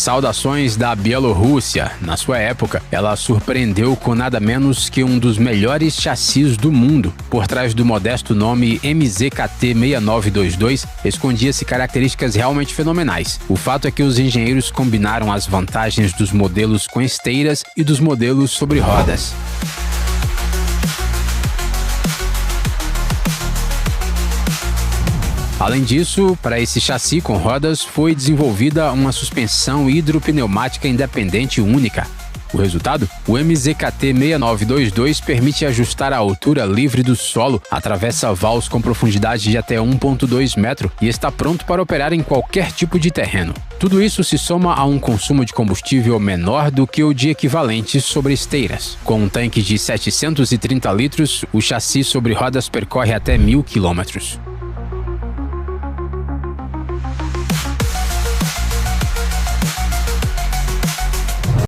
Saudações da Bielorrússia. Na sua época, ela surpreendeu com nada menos que um dos melhores chassis do mundo. Por trás do modesto nome MZKT-6922, escondia-se características realmente fenomenais. O fato é que os engenheiros combinaram as vantagens dos modelos com esteiras e dos modelos sobre rodas. Além disso, para esse chassi com rodas foi desenvolvida uma suspensão hidropneumática independente única. O resultado? O MZKT-6922 permite ajustar a altura livre do solo, atravessa vals com profundidade de até 1,2 metro e está pronto para operar em qualquer tipo de terreno. Tudo isso se soma a um consumo de combustível menor do que o de equivalentes sobre esteiras. Com um tanque de 730 litros, o chassi sobre rodas percorre até 1.000 quilômetros.